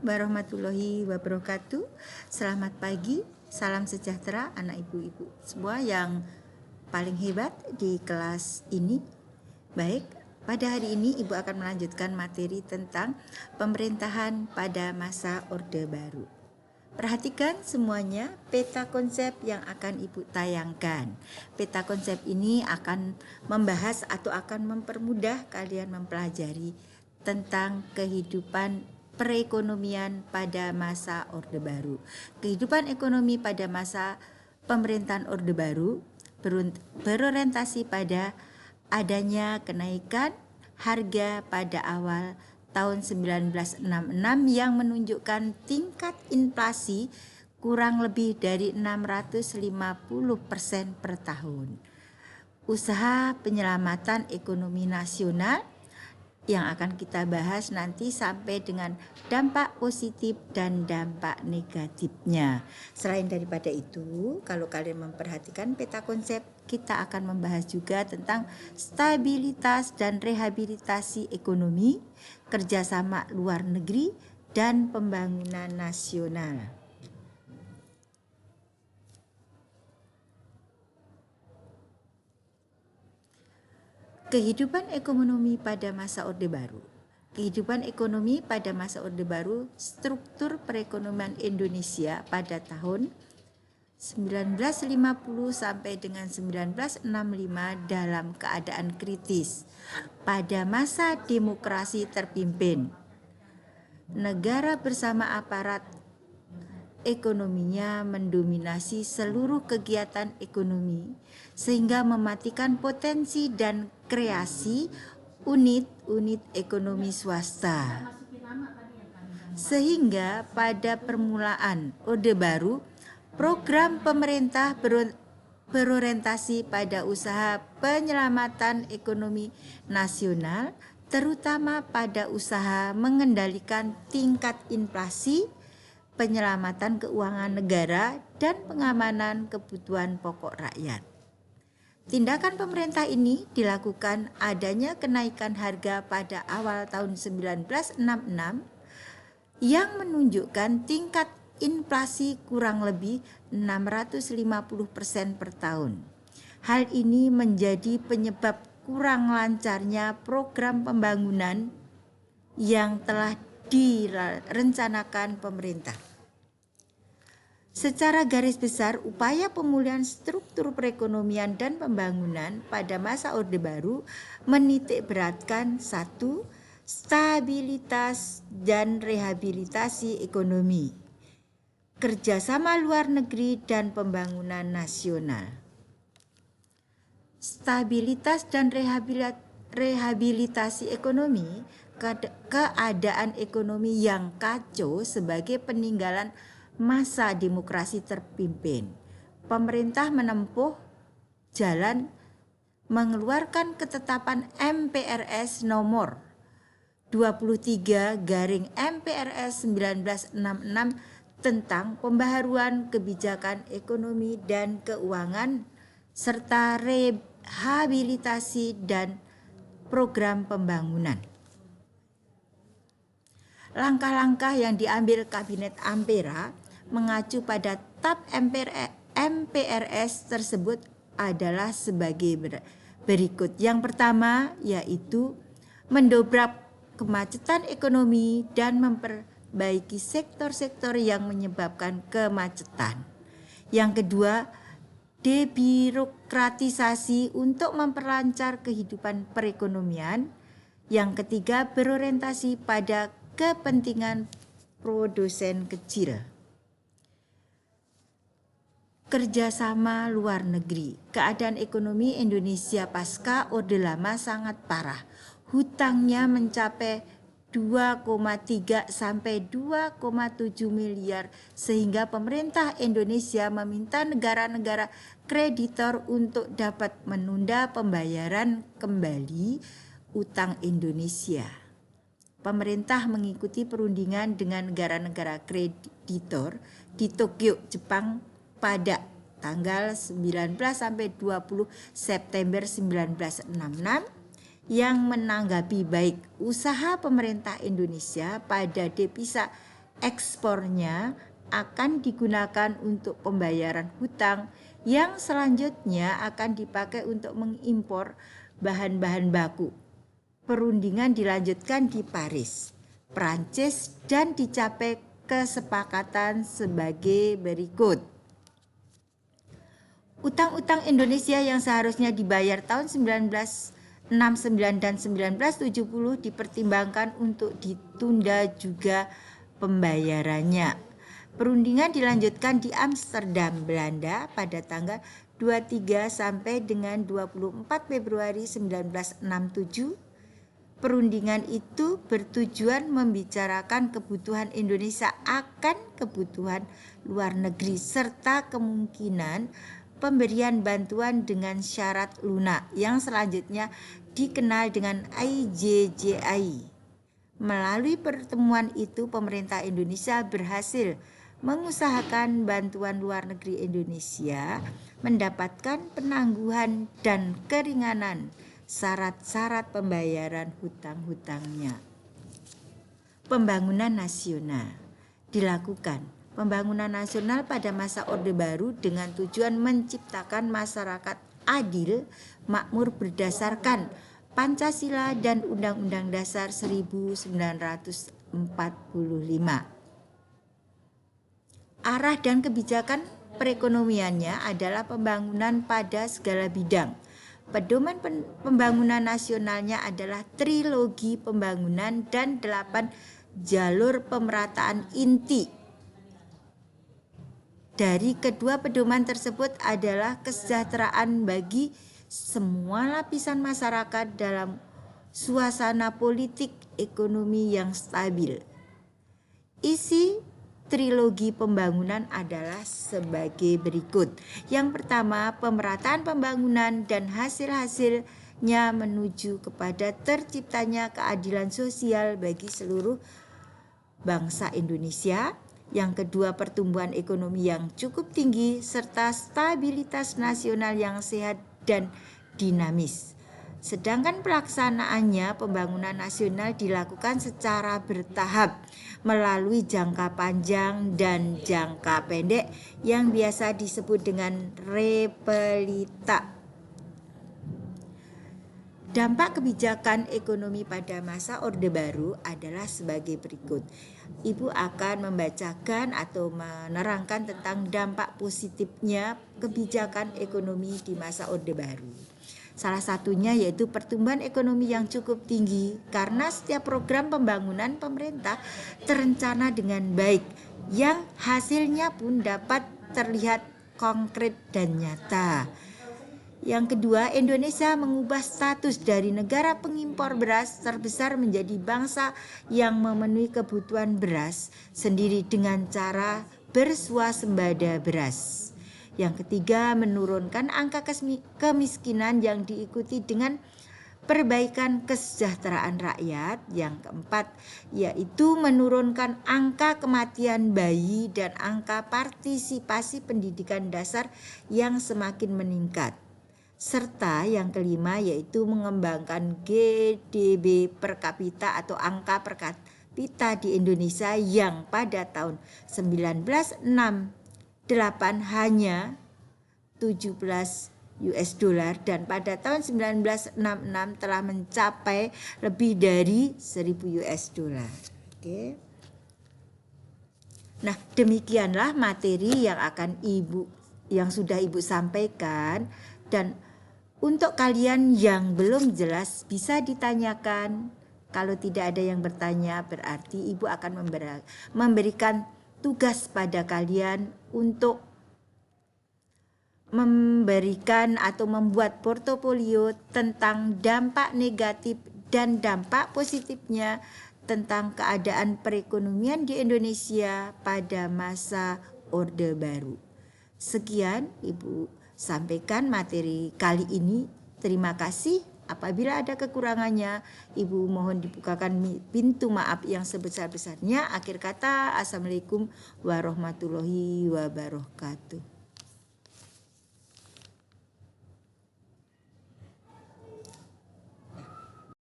warahmatullahi wabarakatuh. Selamat pagi, salam sejahtera anak ibu-ibu semua yang paling hebat di kelas ini. Baik, pada hari ini ibu akan melanjutkan materi tentang pemerintahan pada masa Orde Baru. Perhatikan semuanya peta konsep yang akan ibu tayangkan. Peta konsep ini akan membahas atau akan mempermudah kalian mempelajari tentang kehidupan perekonomian pada masa Orde Baru. Kehidupan ekonomi pada masa pemerintahan Orde Baru berorientasi pada adanya kenaikan harga pada awal tahun 1966 yang menunjukkan tingkat inflasi kurang lebih dari 650% per tahun. Usaha penyelamatan ekonomi nasional yang akan kita bahas nanti sampai dengan dampak positif dan dampak negatifnya. Selain daripada itu, kalau kalian memperhatikan peta konsep, kita akan membahas juga tentang stabilitas dan rehabilitasi ekonomi, kerjasama luar negeri, dan pembangunan nasional. Kehidupan ekonomi pada masa Orde Baru. Kehidupan ekonomi pada masa Orde Baru, struktur perekonomian Indonesia pada tahun 1950 sampai dengan 1965 dalam keadaan kritis. Pada masa demokrasi terpimpin, negara bersama aparat ekonominya mendominasi seluruh kegiatan ekonomi sehingga mematikan potensi dan kreasi unit-unit ekonomi swasta. Sehingga pada permulaan Orde Baru, program pemerintah berorientasi pada usaha penyelamatan ekonomi nasional, terutama pada usaha mengendalikan tingkat inflasi, penyelamatan keuangan negara, dan pengamanan kebutuhan pokok rakyat. Tindakan pemerintah ini dilakukan adanya kenaikan harga pada awal tahun 1966 yang menunjukkan tingkat inflasi kurang lebih 650% per tahun. Hal ini menjadi penyebab kurang lancarnya program pembangunan yang telah direncanakan pemerintah. Secara garis besar, upaya pemulihan struktur perekonomian dan pembangunan pada masa Orde Baru menitikberatkan 1. Stabilitas dan rehabilitasi ekonomi, kerjasama luar negeri, dan pembangunan nasional. Stabilitas dan rehabilitasi ekonomi, keadaan ekonomi yang kacau sebagai peninggalan masa demokrasi terpimpin. Pemerintah menempuh jalan mengeluarkan ketetapan MPRS nomor 23/MPRS 1966 tentang pembaharuan kebijakan ekonomi dan keuangan serta rehabilitasi dan program pembangunan. Langkah-langkah yang diambil Kabinet Ampera mengacu pada TAP MPRS tersebut adalah sebagai berikut. Yang pertama yaitu mendobrak kemacetan ekonomi dan memperbaiki sektor-sektor yang menyebabkan kemacetan. Yang kedua, debirokratisasi untuk memperlancar kehidupan perekonomian. Yang ketiga, berorientasi pada kepentingan produsen kecil. Kerjasama luar negeri. Keadaan ekonomi Indonesia pasca Orde Lama sangat parah. Hutangnya mencapai 2,3 sampai 2,7 miliar sehingga pemerintah Indonesia meminta negara-negara kreditor untuk dapat menunda pembayaran kembali utang Indonesia. Pemerintah mengikuti perundingan dengan negara-negara kreditor di Tokyo, Jepang pada tanggal 19 sampai 20 September 1966 yang menanggapi baik usaha pemerintah Indonesia pada devisa ekspornya akan digunakan untuk pembayaran hutang yang selanjutnya akan dipakai untuk mengimpor bahan-bahan baku. Perundingan dilanjutkan di Paris, Prancis, dan dicapai kesepakatan sebagai berikut. Utang-utang Indonesia yang seharusnya dibayar tahun 1969 dan 1970 dipertimbangkan untuk ditunda juga pembayarannya. Perundingan dilanjutkan di Amsterdam, Belanda pada tanggal 23 sampai dengan 24 Februari 1967. Perundingan itu bertujuan membicarakan kebutuhan Indonesia akan kebutuhan luar negeri serta kemungkinan pemberian bantuan dengan syarat lunak yang selanjutnya dikenal dengan IJJI. Melalui pertemuan itu pemerintah Indonesia berhasil mengusahakan bantuan luar negeri Indonesia mendapatkan penangguhan dan keringanan syarat-syarat pembayaran hutang-hutangnya. Pembangunan nasional dilakukan. Pembangunan nasional pada masa Orde Baru dengan tujuan menciptakan masyarakat adil, makmur berdasarkan Pancasila dan Undang-Undang Dasar 1945. Arah dan kebijakan perekonomiannya adalah pembangunan pada segala bidang. Pedoman pembangunan nasionalnya adalah trilogi pembangunan dan 8 jalur pemerataan inti. Dari kedua pedoman tersebut adalah kesejahteraan bagi semua lapisan masyarakat dalam suasana politik ekonomi yang stabil. Isi trilogi pembangunan adalah sebagai berikut. Yang pertama, pemerataan pembangunan dan hasil-hasilnya menuju kepada terciptanya keadilan sosial bagi seluruh bangsa Indonesia. Yang kedua, pertumbuhan ekonomi yang cukup tinggi serta stabilitas nasional yang sehat dan dinamis. Sedangkan pelaksanaannya pembangunan nasional dilakukan secara bertahap melalui jangka panjang dan jangka pendek yang biasa disebut dengan repelita. Dampak kebijakan ekonomi pada masa Orde Baru adalah sebagai berikut. Ibu akan membacakan atau menerangkan tentang dampak positifnya kebijakan ekonomi di masa Orde Baru. Salah satunya yaitu pertumbuhan ekonomi yang cukup tinggi karena setiap program pembangunan pemerintah terencana dengan baik yang hasilnya pun dapat terlihat konkret dan nyata. Yang kedua, Indonesia mengubah status dari negara pengimpor beras terbesar menjadi bangsa yang memenuhi kebutuhan beras sendiri dengan cara bersuasembada beras. Yang ketiga, menurunkan angka kemiskinan yang diikuti dengan perbaikan kesejahteraan rakyat. Yang keempat, yaitu menurunkan angka kematian bayi dan angka partisipasi pendidikan dasar yang semakin meningkat. Serta yang kelima yaitu mengembangkan GDP per kapita atau angka per kapita di Indonesia yang pada tahun 1968 hanya 17 US dollar dan pada tahun 1966 telah mencapai lebih dari 1000 US dollar. Oke. Nah, demikianlah materi yang sudah Ibu sampaikan, dan untuk kalian yang belum jelas bisa ditanyakan. Kalau tidak ada yang bertanya berarti Ibu akan memberikan tugas pada kalian untuk memberikan atau membuat portofolio tentang dampak negatif dan dampak positifnya tentang keadaan perekonomian di Indonesia pada masa Orde Baru. Sekian Ibu sampaikan materi kali ini. Terima kasih. Apabila ada kekurangannya, Ibu mohon dibukakan pintu maaf yang sebesar-besarnya. Akhir kata, Assalamualaikum warahmatullahi wabarakatuh.